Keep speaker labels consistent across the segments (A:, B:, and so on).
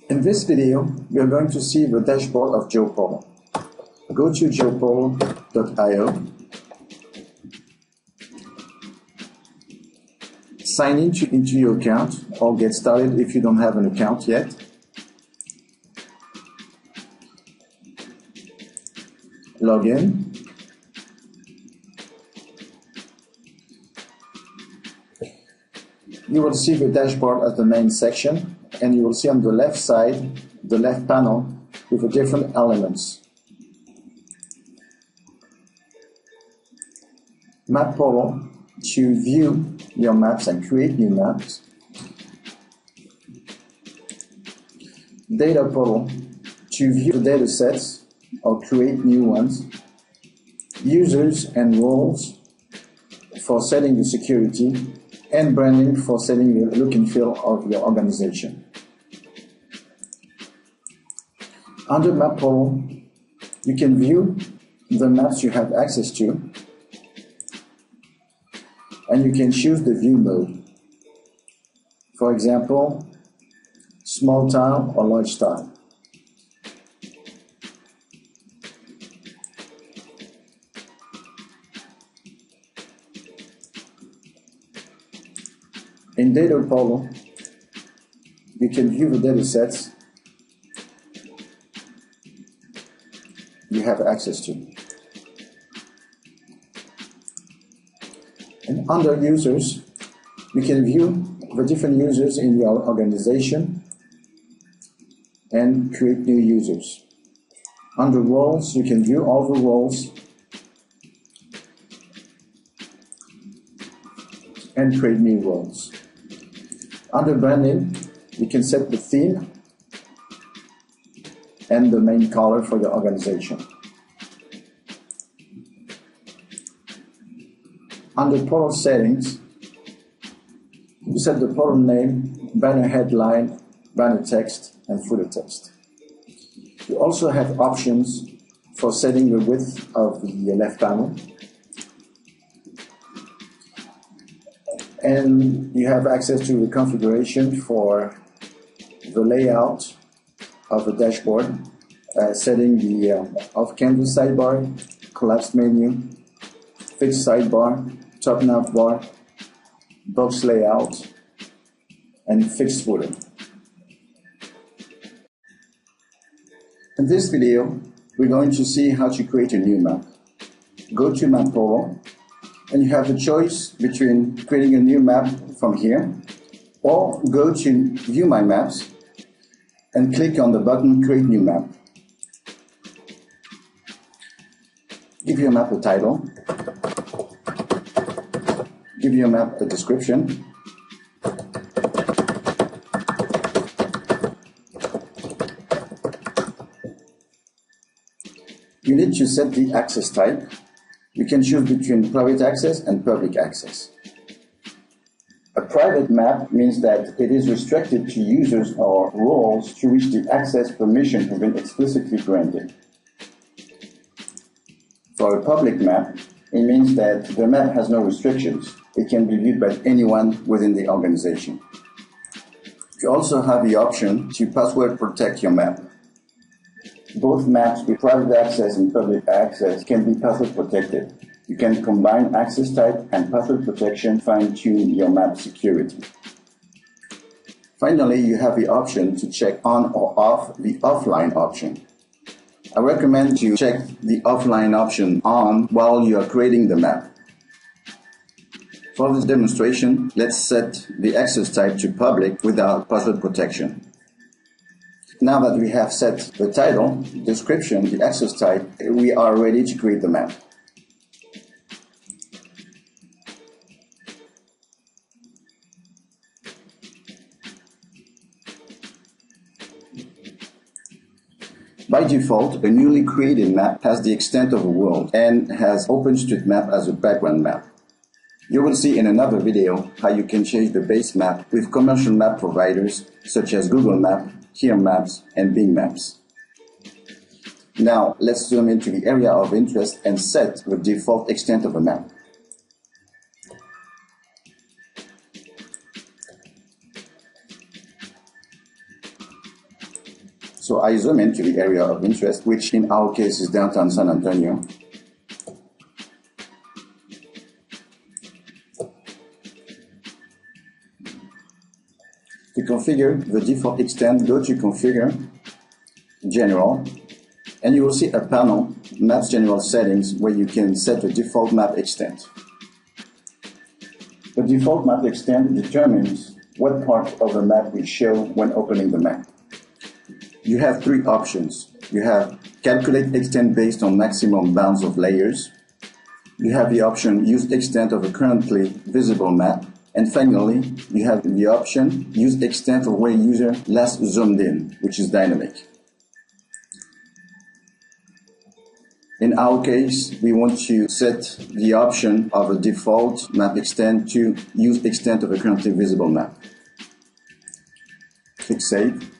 A: In this video, we are going to see the dashboard of GeoPolo. Go to geopolo.io, sign into your account, or get started if you don't have an account yet. Log in. You will see the dashboard as the main section, and you will see on the left side, the left panel, with the different elements. Map Polo to view your maps and create new maps. Data Polo to view the datasets or create new ones. Users and roles for setting the security, and branding for setting the look and feel of your organization. Under Map Polo, you can view the maps you have access to, and you can choose the view mode. For example, small tile or large tile. In Data Polo, you can view the datasets you have access to. And under Users, you can view the different users in your organization and create new users. Under Roles, you can view all the roles and create new roles. Under Branding, you can set the theme and the main color for your organization. Under Polo Settings, you set the Polo name, banner headline, banner text, and footer text. You also have options for setting the width of the left panel. And you have access to the configuration for the layout of the dashboard, setting the off-canvas sidebar, collapsed menu, fixed sidebar, top navbar, box layout, and fixed footer. In this video, we're going to see how to create a new map. Go to Map Polo, and you have the choice between creating a new map from here, or go to View My Maps and click on the button Create New Map. Give your map a title. Give your map a description. You need to set the access type. You can choose between private access and public access. A private map means that it is restricted to users or roles to which the access permission has been explicitly granted. For a public map, it means that the map has no restrictions. It can be viewed by anyone within the organization. You also have the option to password protect your map. Both maps with private access and public access can be password protected. You can combine access type and password protection to fine-tune your map security. Finally, you have the option to check on or off the offline option. I recommend you check the offline option on while you are creating the map. For this demonstration, let's set the access type to public without password protection. Now that we have set the title, description, the access type, we are ready to create the map. By default, a newly created map has the extent of a world and has OpenStreetMap as a background map. You will see in another video how you can change the base map with commercial map providers such as Google Maps, Here Maps, and Bing Maps. Now, let's zoom into the area of interest and set the default extent of a map. So I zoom into the area of interest, which in our case is downtown San Antonio. To configure the default extent, go to Configure, General, and you will see a panel, Maps General Settings, where you can set a default map extent. The default map extent determines what part of the map will show when opening the map. You have three options. You have Calculate Extent based on maximum bounds of layers. You have the option Use extent of a currently visible map. And finally, you have the option Use extent of where user last zoomed in, which is dynamic. In our case, we want to set the option of a default map extent to Use extent of a currently visible map. Click Save.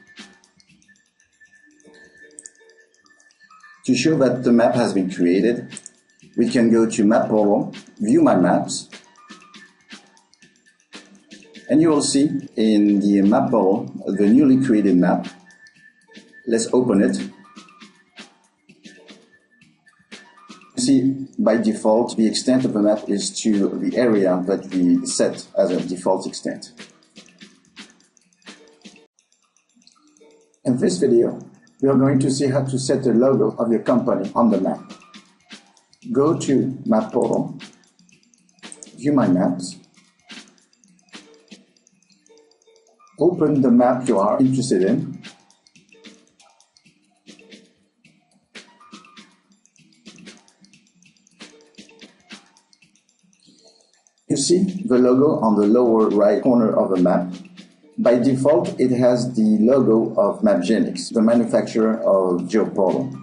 A: To show that the map has been created, we can go to Map Portal, View My Maps, and you will see in the Map Portal the newly created map. Let's open it. You see, by default, the extent of the map is to the area that we set as a default extent. In this video, we are going to see how to set the logo of your company on the map. Go to Map Portal, View My Maps, open the map you are interested in, you see the logo on the lower right corner of the map. By default, it has the logo of Mapgenics, the manufacturer of GeoPortal.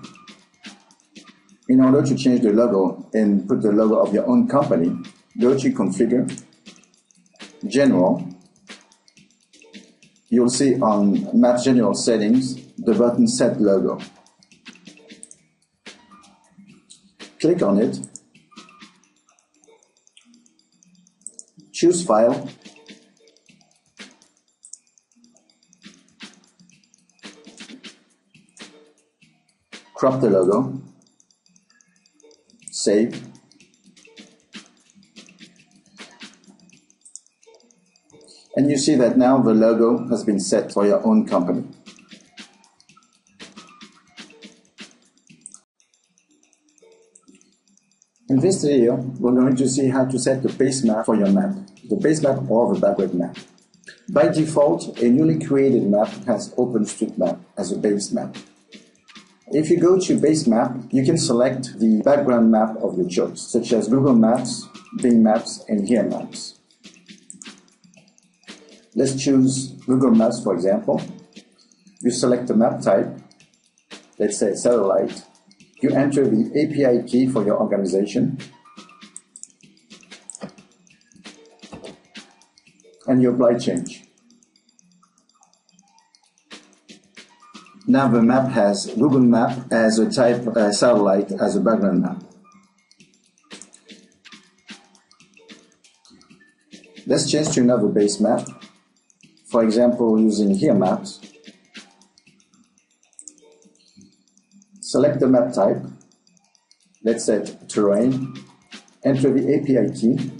A: In order to change the logo and put the logo of your own company, go to Configure, General. You'll see on Maps General Settings the button Set Logo. Click on it, choose File, crop the logo, save, and you see that now the logo has been set for your own company. In this video, we're going to see how to set the base map for your map, the base map or the background map. By default, a newly created map has OpenStreetMap as a base map. If you go to Base Map, you can select the background map of your choice, such as Google Maps, Bing Maps, and Here Maps. Let's choose Google Maps, for example. You select the map type, let's say satellite. You enter the API key for your organization, and you apply change. Now the map has Google Map as a type satellite as a background map. Let's change to another base map. For example, using Here Maps. Select the map type. Let's set terrain. Enter the API key.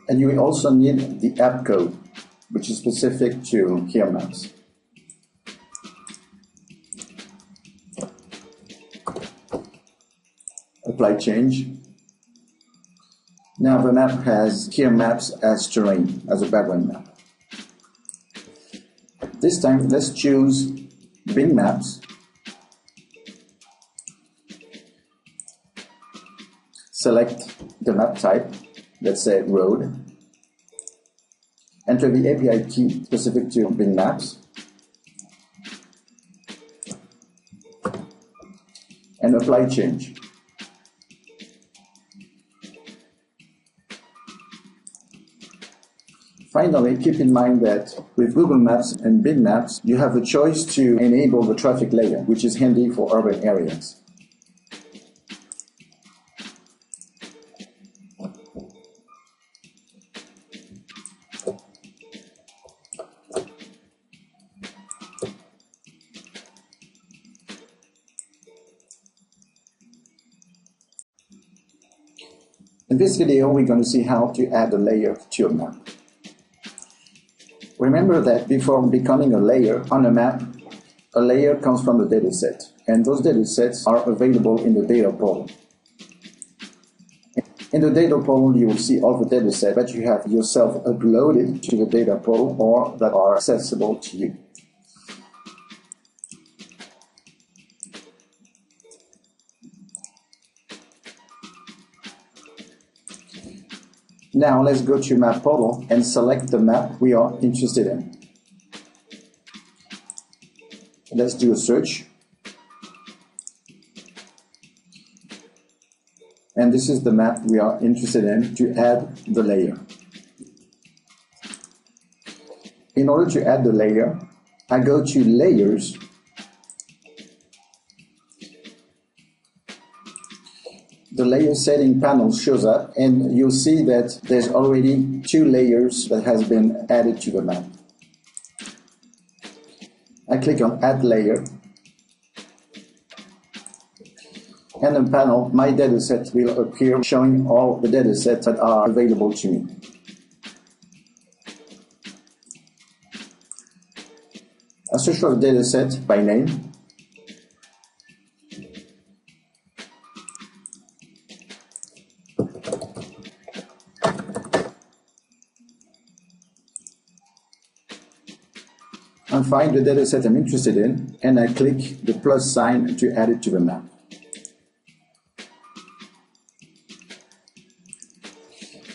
A: And you will also need the app code, which is specific to Here Maps. Apply change. Now the map has Here Maps as terrain, as a background map. This time, let's choose Bing Maps. Select the map type, let's say road. Enter the API key specific to Bing Maps. And apply change. Finally, keep in mind that with Google Maps and Bing Maps, you have the choice to enable the traffic layer, which is handy for urban areas. In this video, we're going to see how to add a layer to a map. Remember that before becoming a layer on a map, a layer comes from the dataset, and those datasets are available in the data portal. In the data portal, you will see all the datasets that you have yourself uploaded to the data portal or that are accessible to you. Now let's go to Map Portal and select the map we are interested in. Let's do a search. And this is the map we are interested in to add the layer. In order to add the layer, I go to Layers, the layer setting panel shows up, and you'll see that there's already 2 layers that has been added to the map. I click on Add Layer, and in the panel, my dataset will appear showing all the datasets that are available to me. I search for the dataset by name. I find the dataset I'm interested in, and I click the plus sign to add it to the map.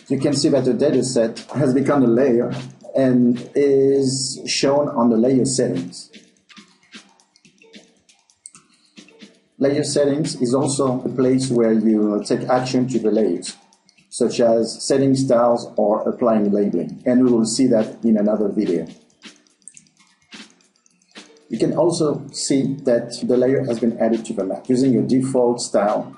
A: You can see that the dataset has become a layer and is shown on the layer settings. Layer settings is also a place where you take action to the layers, such as setting styles or applying labeling, and we will see that in another video. You can also see that the layer has been added to the map using a default style.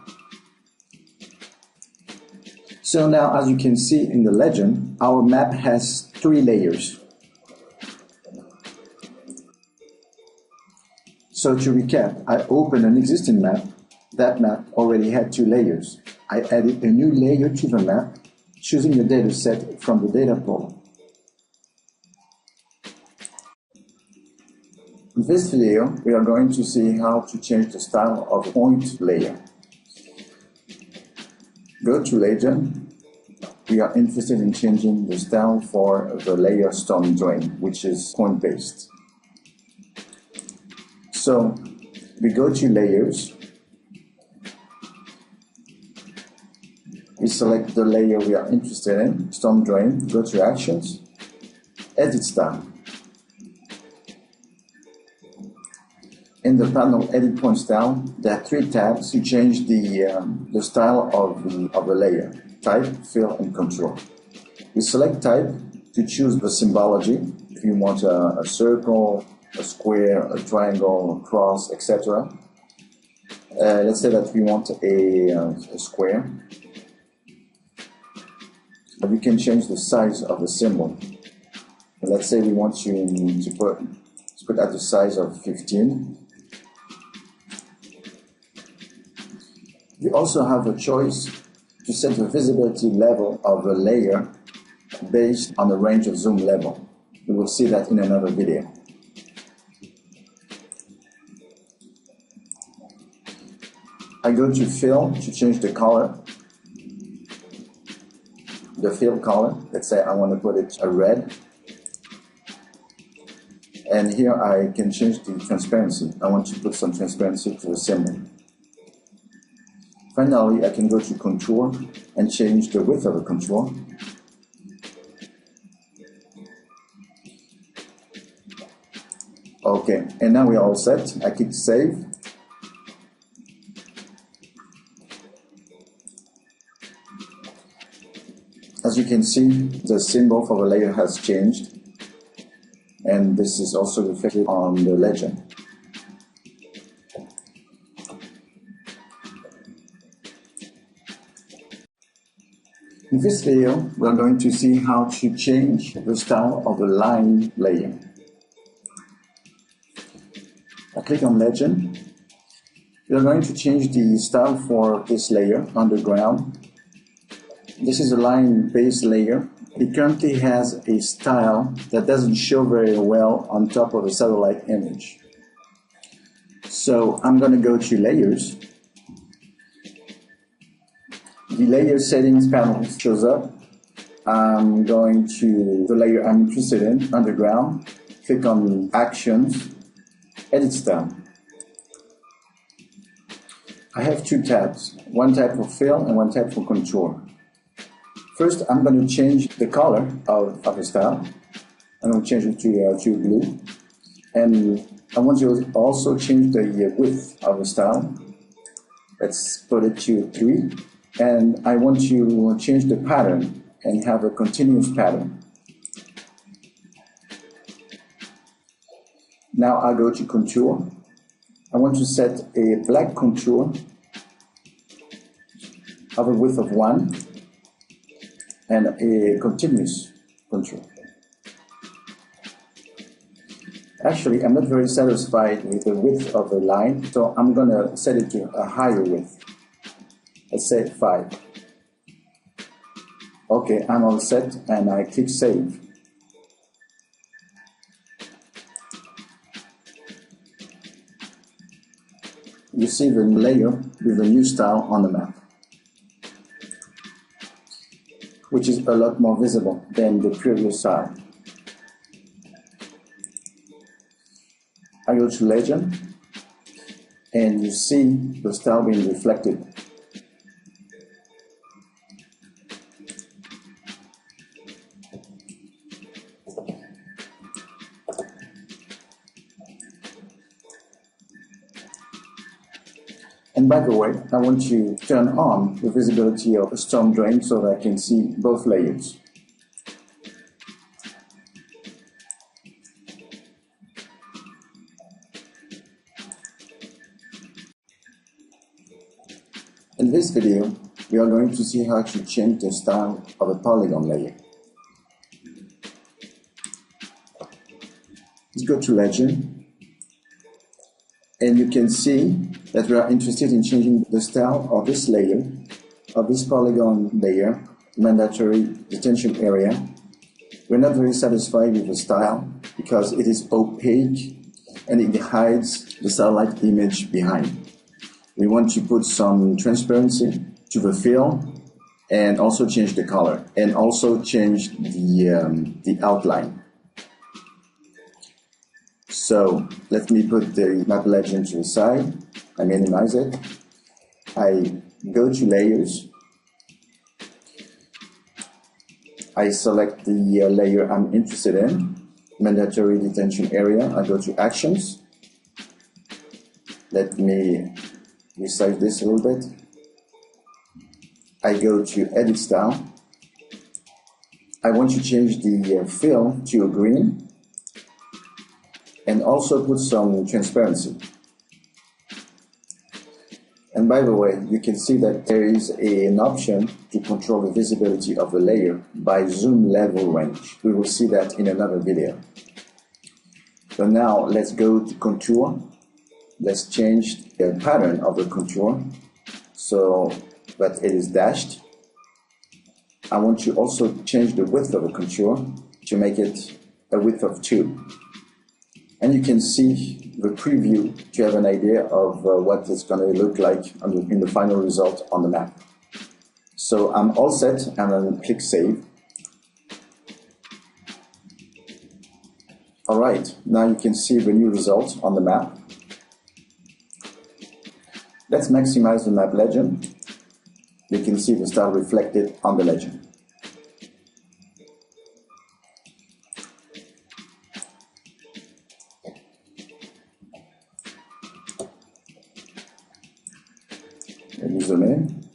A: So now, as you can see in the legend, our map has 3 layers. So to recap, I opened an existing map. That map already had 2 layers. I added a new layer to the map, choosing the dataset from the data portal. In this video, we are going to see how to change the style of the point layer. Go to Legend. We are interested in changing the style for the layer Storm Drain, which is point-based. So we go to Layers. We select the layer we are interested in, Storm Drain. Go to Actions, Edit Style. In the panel Edit Point Style, there are 3 tabs to change the style of the layer: Type, Fill, and Control. We select Type to choose the symbology. If you want a circle, a square, a triangle, a cross, etc. Let's say that we want a square. You can change the size of the symbol. Let's say we want to put at the size of 15. You also have a choice to set the visibility level of a layer based on the range of zoom level. We will see that in another video. I go to Fill to change the color. The fill color, let's say I want to put it a red. And here I can change the transparency. I want to put some transparency to the symbol. Finally, I can go to Contour and change the width of the contour. Okay, and now we're all set. I click Save. As you can see, the symbol for the layer has changed, and this is also reflected on the legend. In this video, we are going to see how to change the style of the line layer. I click on Legend. We are going to change the style for this layer, underground. This is a line base layer. It currently has a style that doesn't show very well on top of a satellite image. So I'm going to go to Layers. The Layer Settings panel shows up. I'm going to the layer I'm interested in, Underground. Click on Actions, Edit Style. I have two tabs, one tab for Fill and one tab for Contour. First, I'm going to change the color of the style. I'm going to change it to blue. And I want to also change the width of the style. Let's put it to 3. And I want to change the pattern and have a continuous pattern. Now I'll go to Contour. I want to set a black contour of a width of 1 and a continuous contour. Actually, I'm not very satisfied with the width of the line, so I'm going to set it to a higher width. Let's say 5. Okay, I'm all set, and I click Save. You see the layer with the new style on the map, which is a lot more visible than the previous style. I go to Legend, and you see the style being reflected. And by the way, I want to turn on the visibility of a storm drain so that I can see both layers. In this video, we are going to see how to change the style of a polygon layer. Let's go to Legend, and you can see that we are interested in changing the style of this layer, of this polygon layer, mandatory detention area. We're not very satisfied with the style because it is opaque and it hides the satellite image behind. We want to put some transparency to the fill and also change the color and also change the outline. So let me put the map legend to the side. I minimize it. I go to Layers. I select the layer I'm interested in, mandatory detention area. I go to Actions. Let me resize this a little bit. I go to Edit Style. I want to change the fill to a green and also put some transparency. And by the way, you can see that there is an option to control the visibility of the layer by zoom level range. We will see that in another video. So now let's go to Contour. Let's change the pattern of the contour so that it is dashed. I want to also change the width of the contour to make it a width of 2. And you can see the preview to have an idea of what it's going to look like in the final result on the map. So I'm all set, and then click Save. Alright, now you can see the new result on the map. Let's maximize the map legend. You can see the style reflected on the legend. Let me zoom in.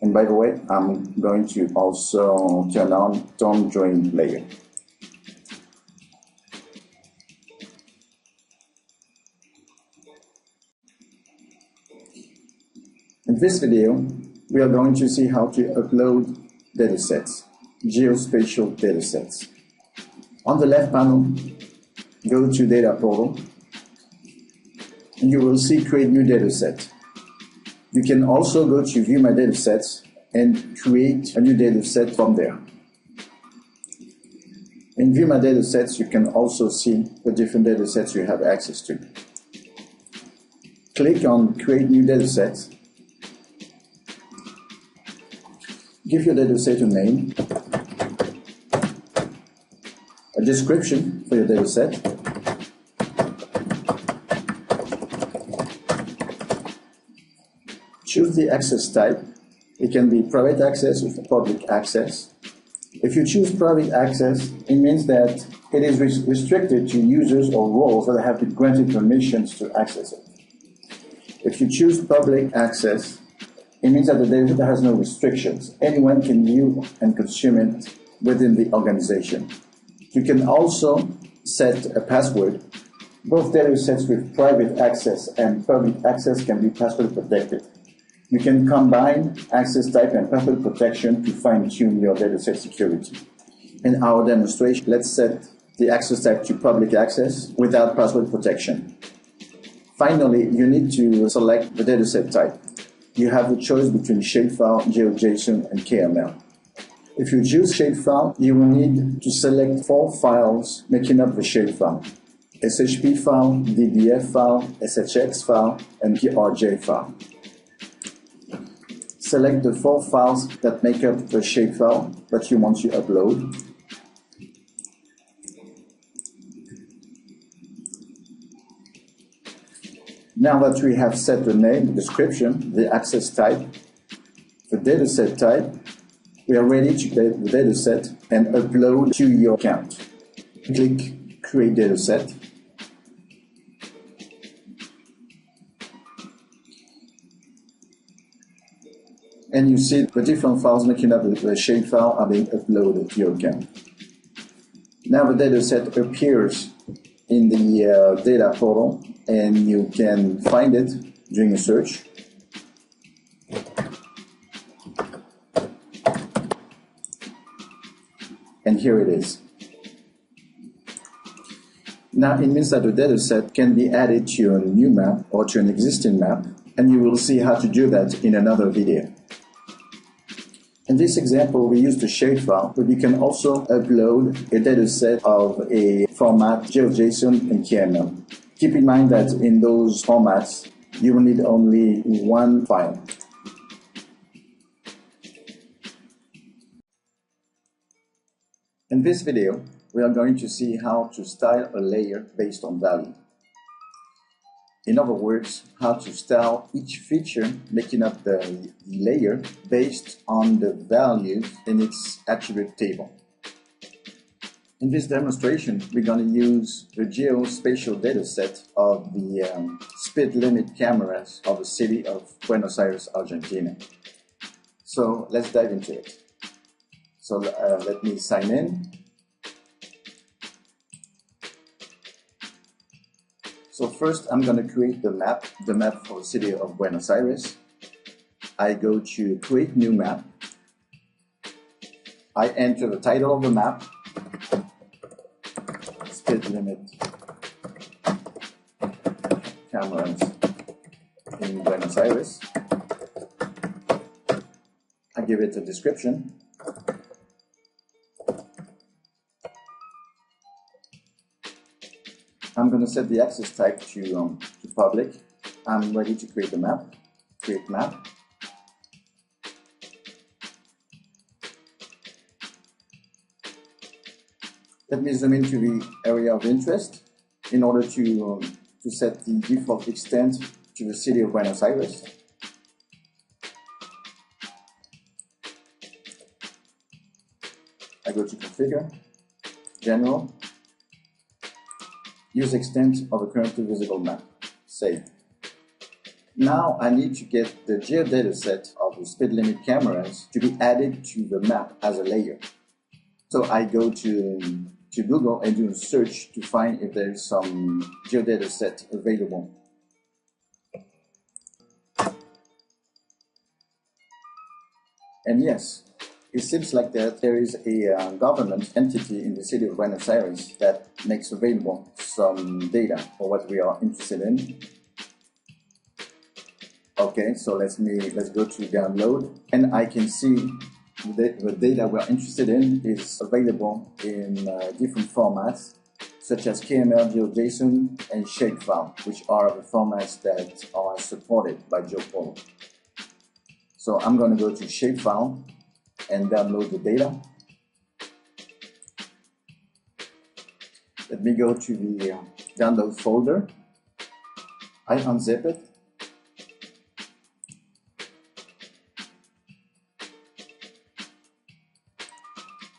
A: And by the way, I'm going to also turn on Storm Drain layer. In this video, we are going to see how to upload datasets, geospatial datasets. On the left panel, go to Data Portal, and you will see Create New Dataset. You can also go to View My Datasets and create a new data set from there. In View My Datasets, you can also see the different datasets you have access to. Click on Create New Dataset. Give your dataset a name, a description for your dataset, choose the access type. It can be private access or public access. If you choose private access, it means that it is restricted to users or roles that have been granted permissions to access it. If you choose public access, it means that the data has no restrictions. Anyone can view and consume it within the organization. You can also set a password. Both datasets with private access and public access can be password protected. You can combine access type and password protection to fine-tune your dataset security. In our demonstration, let's set the access type to public access without password protection. Finally, you need to select the dataset type. You have the choice between shapefile, GeoJSON, and KML. If you choose shapefile, you will need to select 4 files making up the shapefile: SHP file, DBF file, SHX file, and PRJ file. Select the 4 files that make up the shapefile that you want to upload. Now that we have set the name, the description, the access type, the dataset type, we are ready to create the dataset and upload to your account. Click Create Dataset. And you see the different files making up the shapefile are being uploaded to your account. Now the dataset appears in the data portal, and you can find it during a search. And here it is. Now it means that the dataset can be added to a new map or to an existing map, and you will see how to do that in another video. In this example, we use the shapefile, but you can also upload a dataset of a format GeoJSON and KML. Keep in mind that in those formats, you will need only one file. In this video, we are going to see how to style a layer based on value. In other words, how to style each feature making up the layer based on the values in its attribute table. In this demonstration, we're going to use the geospatial dataset of the speed limit cameras of the city of Buenos Aires, Argentina. So let's dive into it. So let me sign in. So first, I'm going to create the map for the city of Buenos Aires. I go to Create New Map. I enter the title of the map, Speed Limit Cameras in Buenos Aires. I give it a description. I'm going to set the access type to public. I'm ready to create the map. Create map. Let me zoom into the area of interest in order to set the default extent to the city of Buenos Aires. I go to Configure, General, Use extent of a currently visible map. Save. Now I need to get the geodataset of the speed limit cameras to be added to the map as a layer. So I go to Google and do a search to find if there is some geodataset available. And yes, it seems like that there is a government entity in the city of Buenos Aires that makes available some data for what we are interested in. Okay, so let's go to download, and I can see the data we're interested in is available in different formats, such as KML, GeoJSON, and shapefile, which are the formats that are supported by GeoPortal. So I'm going to go to shapefile and download the data. Let me go to the download folder. I unzip it.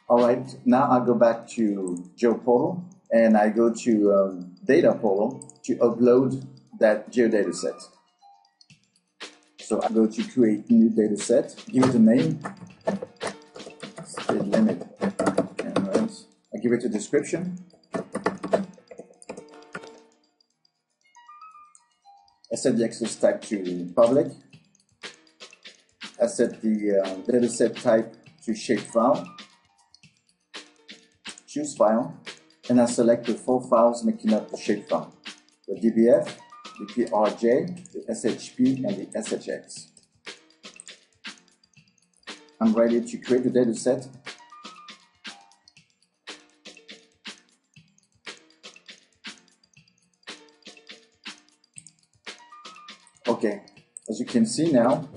A: Alright, now I go back to GeoPortal and I go to Data Portal to upload that geodataset. So I go to create new dataset, give it a name, speed limit cameras. I give it a description. I set the access type to public. I set the dataset type to shapefile. Choose file, and I select the 4 files making up the shapefile: the DBF, the PRJ, the SHP, and the SHX. I'm ready to create the dataset. Okay, as you can see now,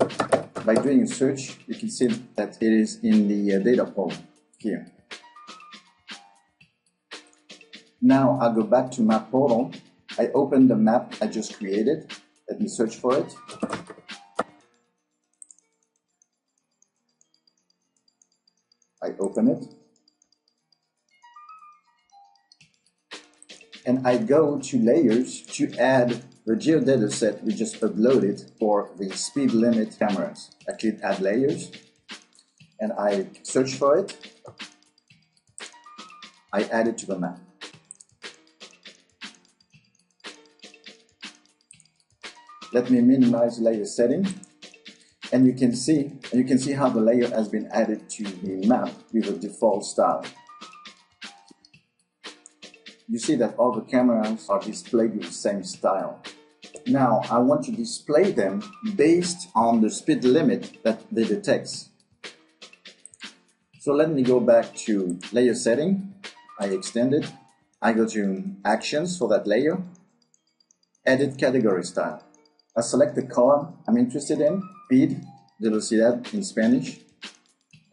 A: by doing a search, you can see that it is in the data portal here. Now I'll go back to map portal. I open the map I just created. Let me search for it. I open it. And I go to layers to add the geodataset we just uploaded for the speed limit cameras. I click add layers and I search for it. I add it to the map. Let me minimize layer setting, and you can see how the layer has been added to the map with a default style. You see that all the cameras are displayed with the same style. Now I want to display them based on the speed limit that they detect. So let me go back to layer setting. I extend it. I go to actions for that layer. Edit category style. I select the column I'm interested in, speed, velocidad in Spanish.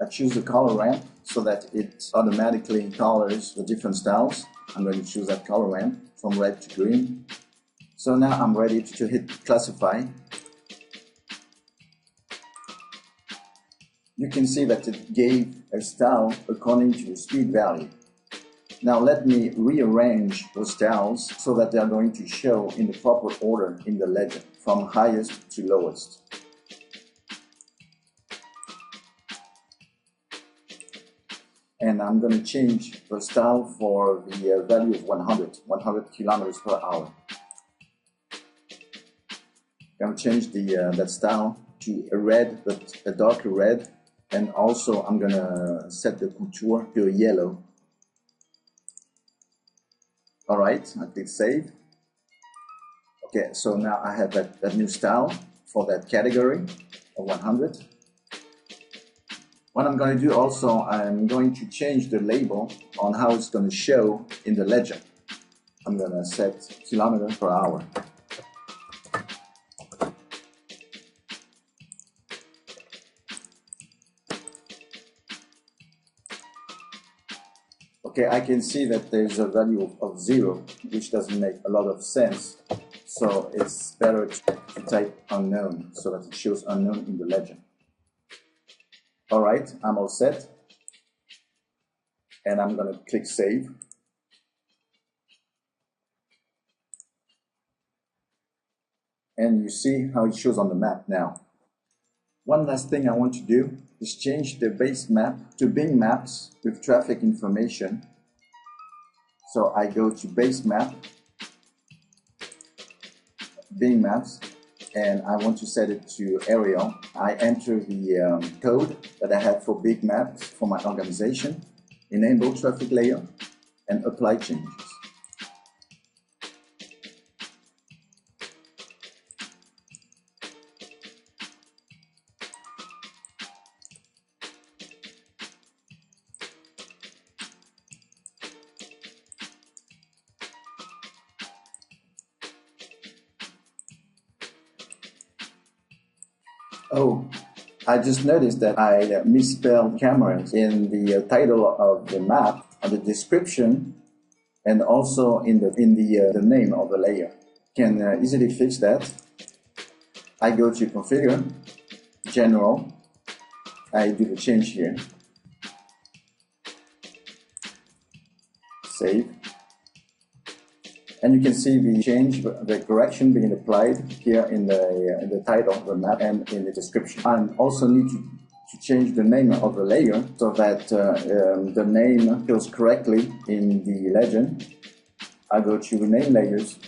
A: I choose the color ramp so that it automatically colors the different styles. I'm going to choose that color ramp from red to green. So now I'm ready to hit classify. You can see that it gave a style according to the speed value. Now let me rearrange those styles so that they are going to show in the proper order in the legend, from highest to lowest. And I'm going to change the style for the value of 100 kilometers per hour. I'm going to change that style to a red, but a darker red, and also I'm going to set the contour to a yellow. Alright, I click save. Okay, so now I have that new style for that category of 100. What I'm going to do also, I'm going to change the label on how it's going to show in the legend. I'm going to set kilometer per hour. Okay, I can see that there's a value of 0, which doesn't make a lot of sense. So it's better to type unknown so that it shows unknown in the legend. Alright, I'm all set. And I'm going to click save. And you see how it shows on the map now. One last thing I want to do is change the base map to Bing Maps with traffic information. So I go to base map, Bing Maps, and I want to set it to Arial. I enter the code that I have for Bing Maps for my organization, enable traffic layer, and apply changes. Oh, I just noticed that I misspelled cameras in the title of the map, on the description, and also in the name of the layer. Can easily fix that. I go to Configure, General. I do the change here. Save. And you can see the change, the correction being applied here in the title of the map and in the description. I also need to change the name of the layer so that the name appears correctly in the legend. I go to Rename Layers,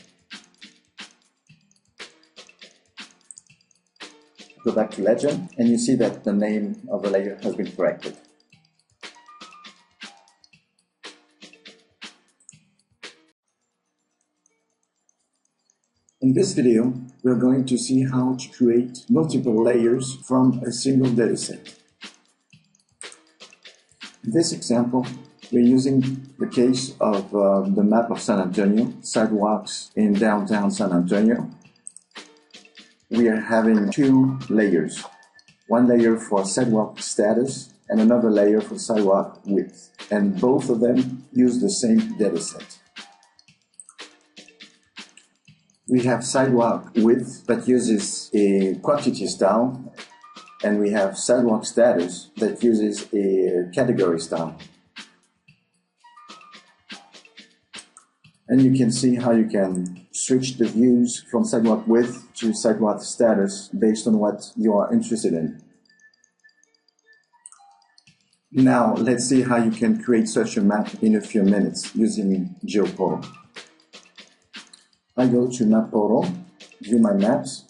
A: go back to Legend, and you see that the name of the layer has been corrected. In this video, we are going to see how to create multiple layers from a single dataset. In this example, we're using the case of the map of San Antonio, sidewalks in downtown San Antonio. We are having two layers, one layer for sidewalk status and another layer for sidewalk width, and both of them use the same dataset. We have sidewalk width that uses a quantity style, and we have sidewalk status that uses a category style. And you can see how you can switch the views from sidewalk width to sidewalk status based on what you are interested in. Now, let's see how you can create such a map in a few minutes using GeoPortal. I go to Map Portal, view my maps,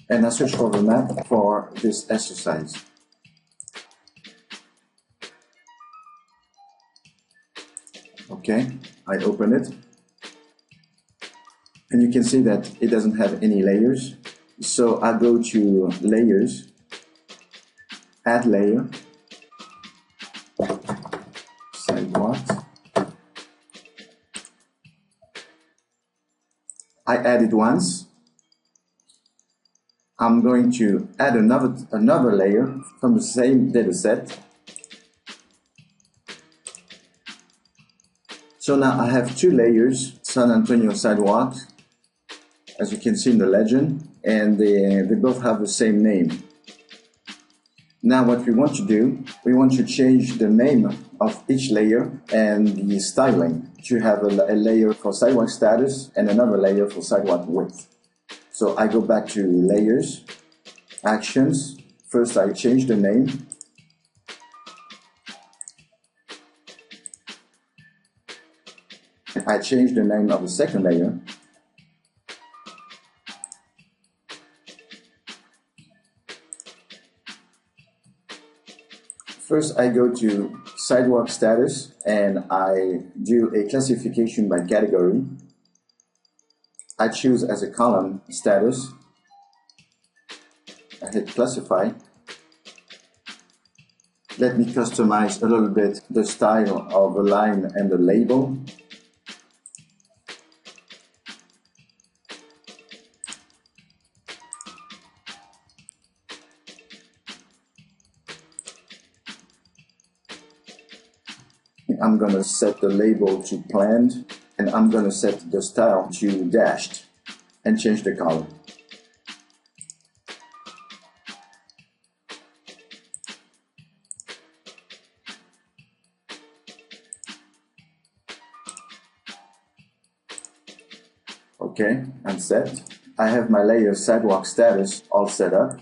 A: and I search for the map for this exercise. Okay, I open it, and you can see that it doesn't have any layers. So I go to Layers, Add Layer, Sidewalks. I add it once. I'm going to add another layer from the same dataset. So now I have two layers, San Antonio sidewalk, as you can see in the legend, and they both have the same name. Now what we want to do, we want to change the name of each layer and the styling to have a layer for sidewalk status and another layer for sidewalk width. So I go back to Layers, Actions. First I change the name. I change the name of the second layer. First, I go to sidewalk status and I do a classification by category. I choose as a column status. I hit classify. Let me customize a little bit the style of the line and the label. I'm going to set the label to planned, and I'm going to set the style to dashed and change the color. Okay, I'm set. I have my layer sidewalk status all set up.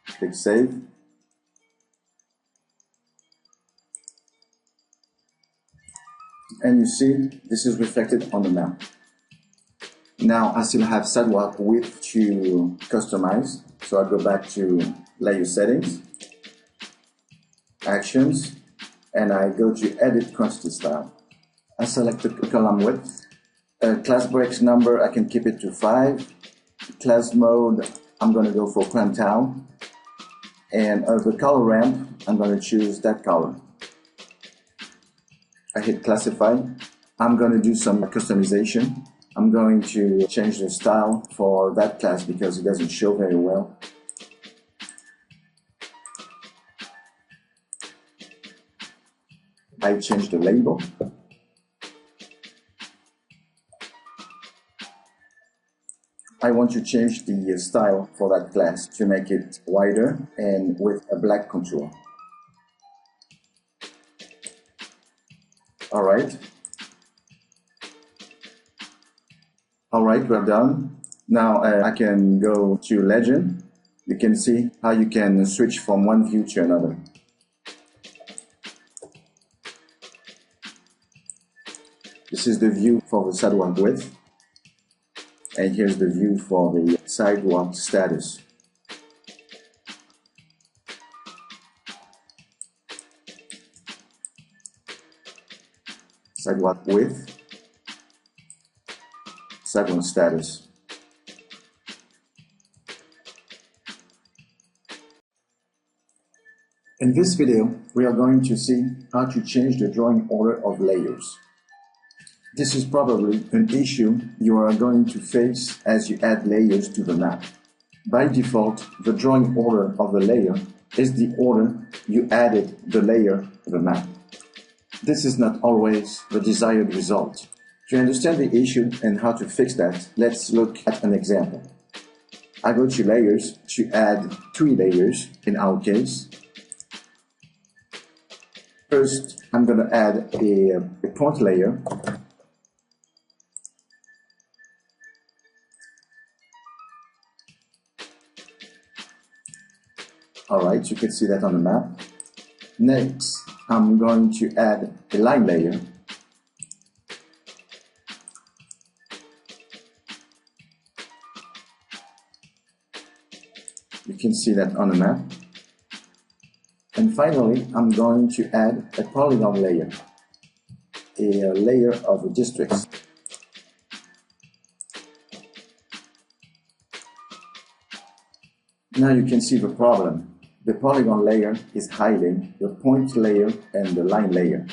A: Click Save. And you see, this is reflected on the map. Now I still have sidewalk width to customize. So I go back to Layer Settings, Actions, and I go to Edit Quantity Style. I select the column width. Class breaks number, I can keep it to 5. Class mode, I'm going to go for Quantile. And the color ramp, I'm going to choose that color. I hit classify. I'm going to do some customization. I'm going to change the style for that class because it doesn't show very well. I change the label. I want to change the style for that class to make it wider and with a black contour. Alright, we're done. Now I can go to Legend. You can see how you can switch from one view to another. This is the view for the sidewalk width. And here's the view for the sidewalk status. Sidewalk width, sidewalk status. In this video, we are going to see how to change the drawing order of layers. This is probably an issue you are going to face as you add layers to the map. By default, the drawing order of the layer is the order you added the layer to the map. This is not always the desired result. To understand the issue and how to fix that, let's look at an example. I go to Layers to add 3 layers in our case. First, I'm going to add a point layer. Alright, you can see that on the map. Next, I'm going to add a line layer. You can see that on the map. And finally, I'm going to add a polygon layer, a layer of districts. Now you can see the problem. The polygon layer is hiding the point layer and the line layer.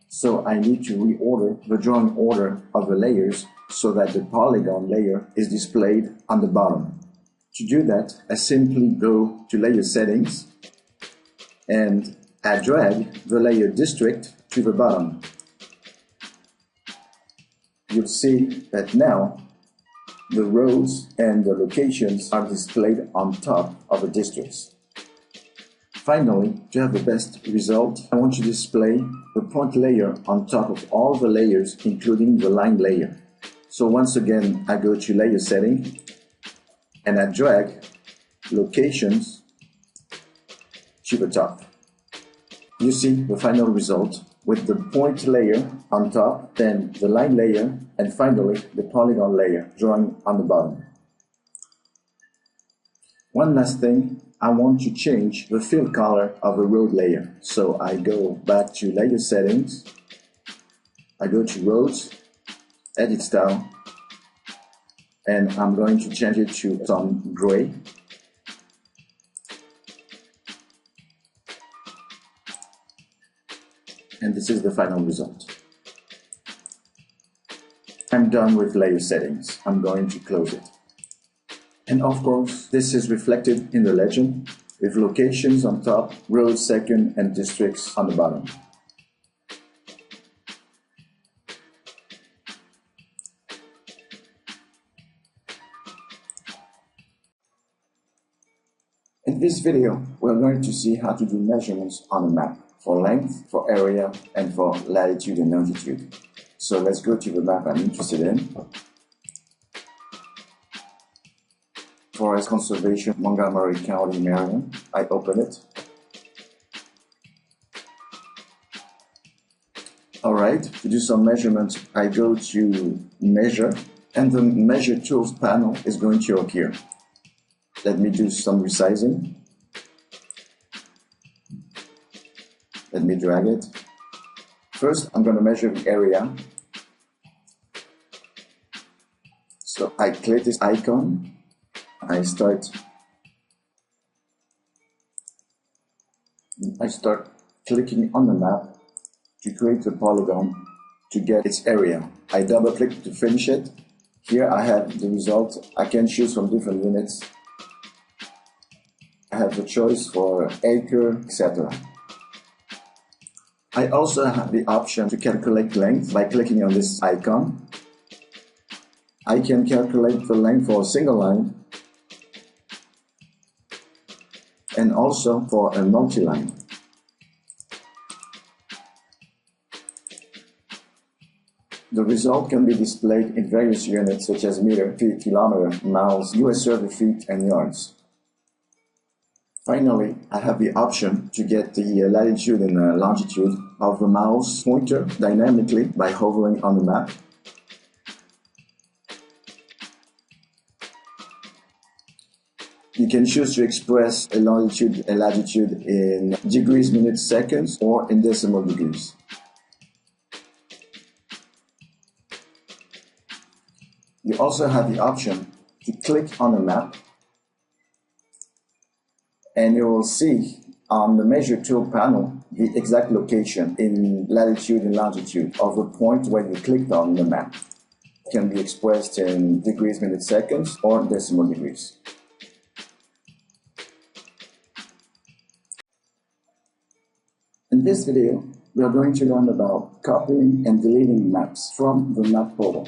A: So I need to reorder the drawing order of the layers so that the polygon layer is displayed on the bottom. To do that, I simply go to Layer Settings and I drag the layer district to the bottom. You'll see that now the rows and the locations are displayed on top of the districts. Finally, to have the best result, I want to display the point layer on top of all the layers, including the line layer. So once again, I go to Layer Setting and I drag locations to the top. You see the final result with the point layer on top, then the line layer, and finally the polygon layer drawing on the bottom. One last thing, I want to change the fill color of the road layer. So I go back to Layer Settings, I go to Roads, Edit Style, and I'm going to change it to some gray. And this is the final result. I'm done with Layer Settings. I'm going to close it. And of course, this is reflected in the legend with locations on top, roads second, and districts on the bottom. In this video, we're going to see how to do measurements on a map for length, for area, and for latitude and longitude. So let's go to the map I'm interested in. Forest Conservation, Montgomery County, Maryland. I open it. Alright, to do some measurements, I go to Measure, and the Measure Tools panel is going to appear. Let me do some resizing. Let me drag it. First, I'm going to measure the area. So I click this icon. I start clicking on the map to create a polygon to get its area. I double click to finish it, Here I have the result. I can choose from different units. I have the choice for acre, etc. I also have the option to calculate length by clicking on this icon. I can calculate the length for a single line and also for a multi-line. The result can be displayed in various units such as meter, feet, kilometer, miles, US survey feet, and yards. Finally, I have the option to get the latitude and longitude of the mouse pointer dynamically by hovering on the map. You can choose to express a longitude and latitude in degrees, minutes, seconds, or in decimal degrees. You also have the option to click on a map, and you will see on the Measure Tool panel the exact location in latitude and longitude of the point where you clicked on the map. It can be expressed in degrees, minutes, seconds, or decimal degrees. In this video, we are going to learn about copying and deleting maps from the map portal.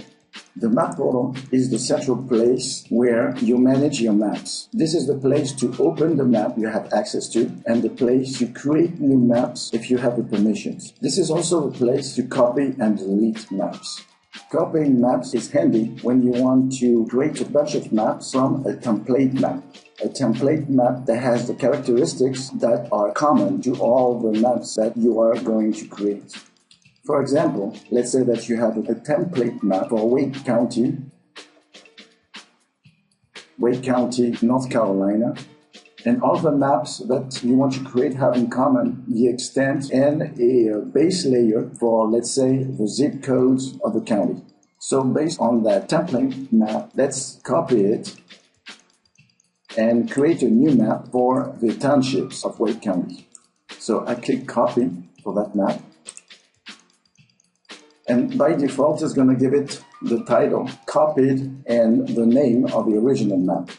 A: The map portal is the central place where you manage your maps. This is the place to open the map you have access to and the place to create new maps if you have the permissions. This is also the place to copy and delete maps. Copying maps is handy when you want to create a bunch of maps from a template map. A template map that has the characteristics that are common to all the maps that you are going to create. For example, let's say that you have a template map for Wake County, North Carolina, and all the maps that you want to create have in common the extent and a base layer for, let's say, the zip codes of the county. So based on that template map, let's copy it and create a new map for the townships of Wake County. So I click copy for that map. And by default, it's going to give it the title, copied, and the name of the original map.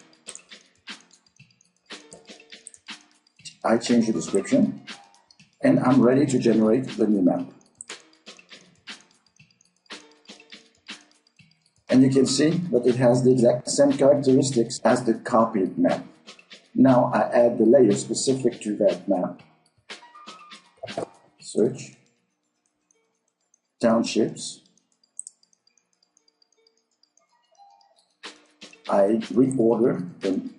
A: I change the description, and I'm ready to generate the new map. And you can see that it has the exact same characteristics as the copied map. Now I add the layer specific to that map. Search. Townships. I reorder them.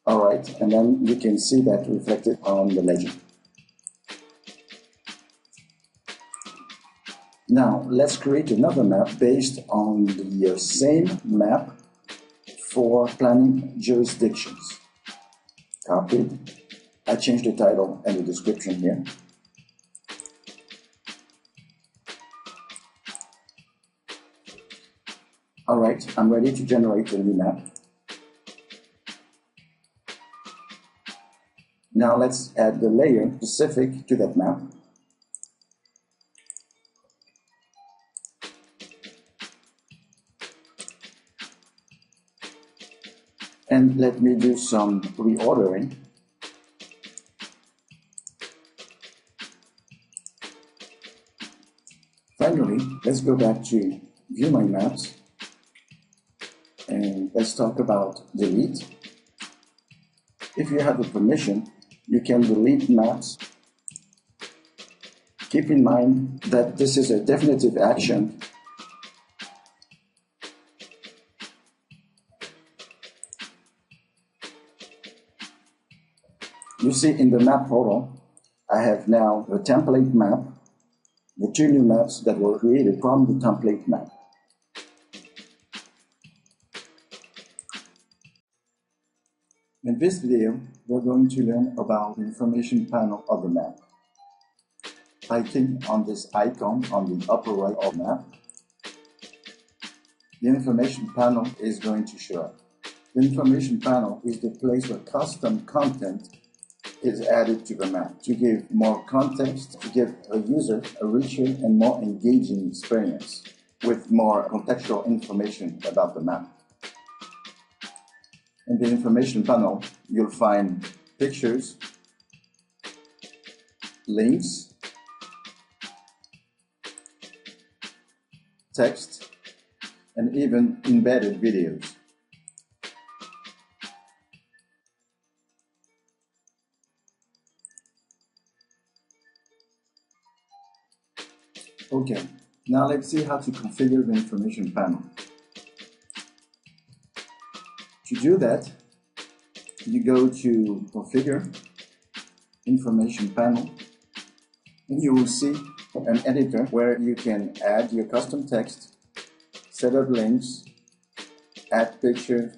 A: Alright, and then you can see that reflected on the legend. Now let's create another map based on the same map for planning jurisdictions. Copied. I changed the title and the description here. Alright, I'm ready to generate a new map. Now let's add the layer specific to that map. And let me do some reordering. Finally, let's go back to View My Maps, and let's talk about delete. If you have the permission, you can delete maps. Keep in mind that this is a definitive action. You see in the map portal, I have now the template map, the two new maps that were created from the template map. In this video, we're going to learn about the information panel of the map. I click on this icon on the upper right of the map. The information panel is going to show up. The information panel is the place where custom content is added to the map to give more context, to give a user a richer and more engaging experience with more contextual information about the map. In the information panel, you'll find pictures, links, text, and even embedded videos. Okay, now let's see how to configure the information panel. To do that, you go to Configure, Information Panel, and you will see an editor where you can add your custom text, set up links, add pictures,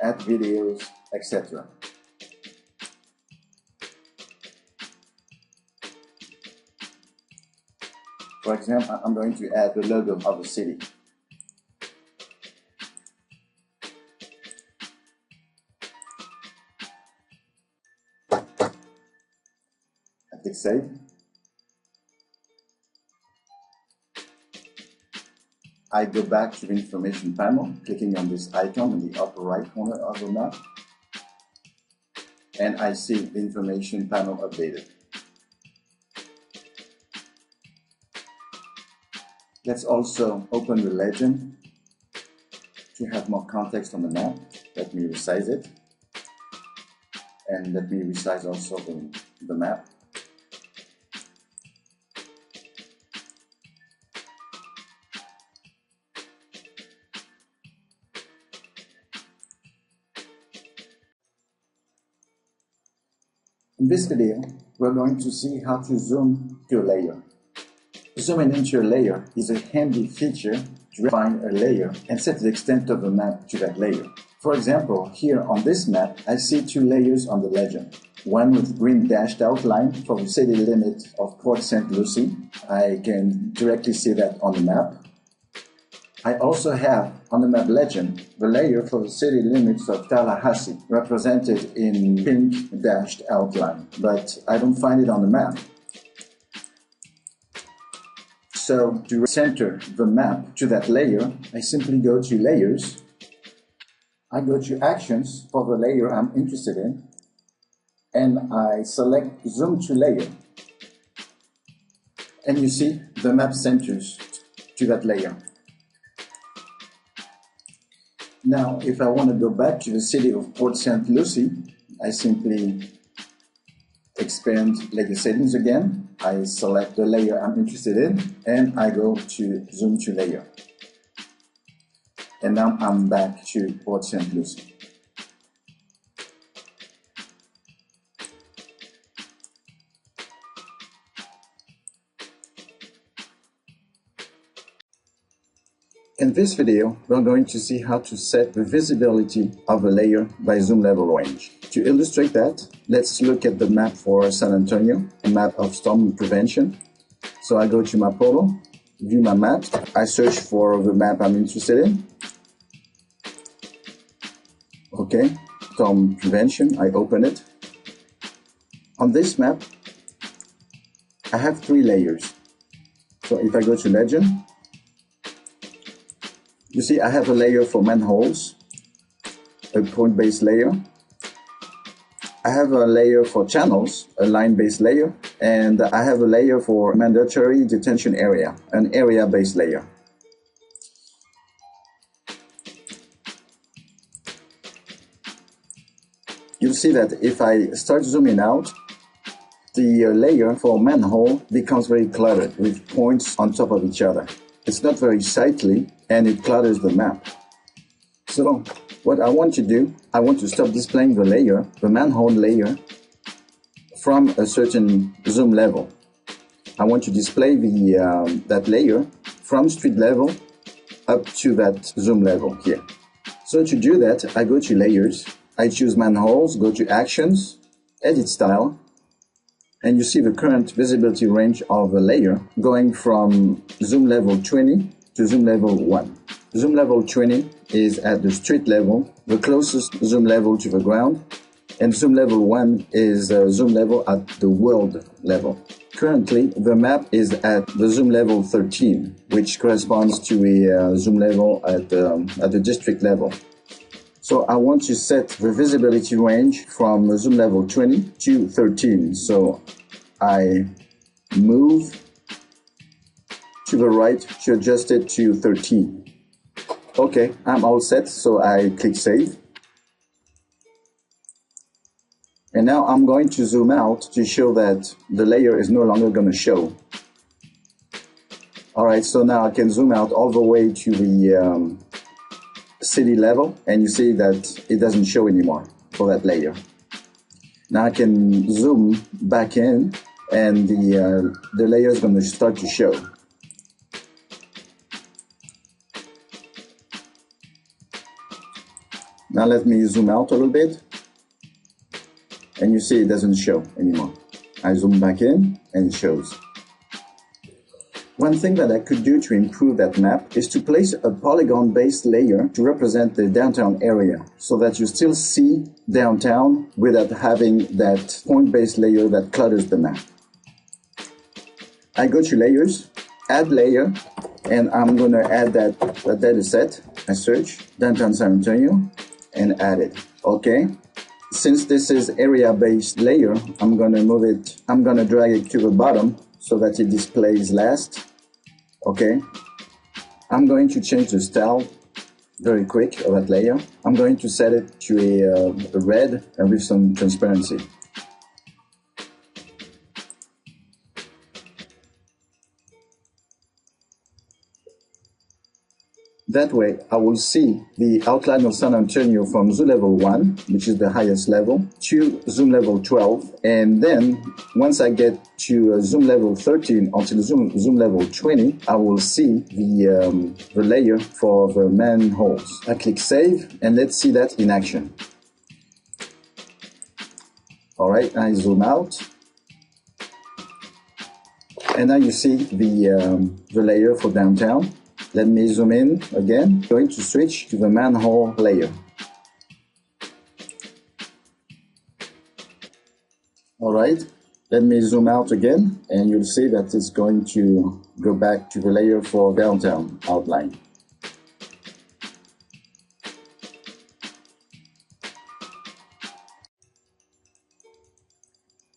A: add videos, etc. For example, I'm going to add the logo of a city. I click Save. I go back to the information panel, clicking on this icon in the upper right corner of the map, and I see the information panel updated. Let's also open the legend to have more context on the map. Let me resize it, and let me resize also the map. In this video, we're going to see how to zoom to a layer. Zooming into a layer is a handy feature to define a layer and set the extent of the map to that layer. For example, here on this map, I see two layers on the legend. One with green dashed outline for the city limit of Port St. Lucie. I can directly see that on the map. I also have on the map legend the layer for the city limits of Tallahassee, represented in pink dashed outline, but I don't find it on the map. So to center the map to that layer, I simply go to Layers. I go to Actions for the layer I'm interested in, and I select Zoom to Layer. And you see the map centers to that layer. Now, if I want to go back to the city of Port St. Lucie, I simply expand layer settings again. I select the layer I'm interested in, and I go to Zoom to Layer. And now I'm back to Port St. Lucie. In this video, we're going to see how to set the visibility of a layer by zoom level range. To illustrate that, let's look at the map for San Antonio, a map of storm prevention. So I go to my portal, view my map, I search for the map I'm interested in. Okay, storm prevention, I open it. On this map, I have 3 layers. So if I go to Legend, you see I have a layer for manholes, a point-based layer. I have a layer for channels, a line-based layer, and I have a layer for mandatory detention area, an area-based layer. You'll see that if I start zooming out, the layer for manhole becomes very cluttered with points on top of each other. It's not very sightly, and it clutters the map. So what I want to do, I want to stop displaying the layer, the manhole layer, from a certain zoom level. I want to display that layer from street level up to that zoom level here. So to do that, I go to Layers, I choose Manholes, go to Actions, Edit Style, and you see the current visibility range of a layer going from zoom level 20 to zoom level 1. Zoom level 20 is at the street level, the closest zoom level to the ground, And zoom level 1 is zoom level at the world level. Currently, the map is at the zoom level 13, which corresponds to a zoom level at the district level. So I want to set the visibility range from zoom level 20 to 13. So I move to the right to adjust it to 13. Okay, I'm all set, so I click Save. And now I'm going to zoom out to show that the layer is no longer going to show. Alright, so now I can zoom out all the way to the city level, and you see that it doesn't show anymore for that layer. Now I can zoom back in, and the layer is going to start to show. Now let me zoom out a little bit, and you see it doesn't show anymore. I zoom back in, and it shows. One thing that I could do to improve that map is to place a polygon-based layer to represent the downtown area, so that you still see downtown without having that point-based layer that clutters the map. I go to Layers, Add Layer, and I'm going to add that dataset. I search Downtown San Antonio and add it. Okay. Since this is area-based layer, I'm going to move it, I'm going to drag it to the bottom so that it displays last. Okay. I'm going to change the style very quick of that layer. I'm going to set it to a red and with some transparency. That way, I will see the outline of San Antonio from zoom level 1, which is the highest level, to zoom level 12, and then once I get to zoom level 13 until zoom level 20, I will see the layer for the manholes. I click Save, and let's see that in action. Alright, I zoom out, and now you see the layer for downtown. Let me zoom in again. I'm going to switch to the manhole layer. Alright, let me zoom out again, and you'll see that it's going to go back to the layer for downtown outline.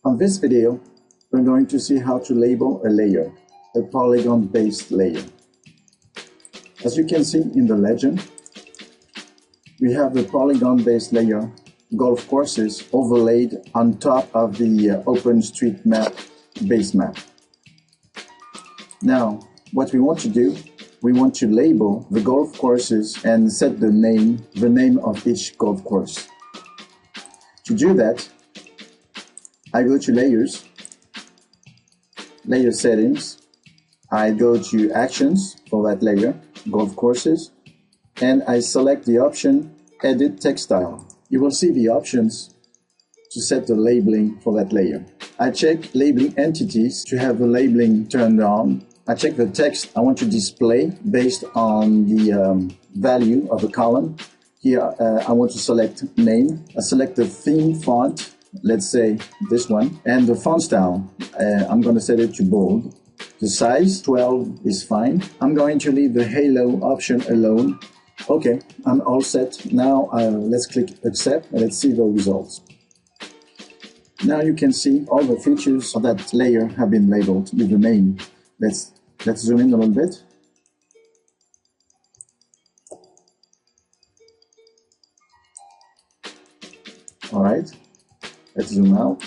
A: On this video, we're going to see how to label a layer, a polygon-based layer. As you can see in the legend, we have the polygon-based layer golf courses overlaid on top of the OpenStreetMap base map. Now, what we want to do, we want to label the golf courses and set the name of each golf course. To do that, I go to Layers, Layer Settings, I go to Actions for that layer, golf courses, and I select the option Edit Text Style. You will see the options to set the labeling for that layer. I check Labeling Entities to have the labeling turned on. I check the text I want to display based on the value of the column. Here I want to select Name. I select the theme font, let's say this one, and the font style, I'm going to set it to bold. The size, 12 is fine. I'm going to leave the halo option alone. Okay, I'm all set. Now let's click Accept, and let's see the results. Now you can see all the features of that layer have been labeled with the name. Let's zoom in a little bit. All right, let's zoom out.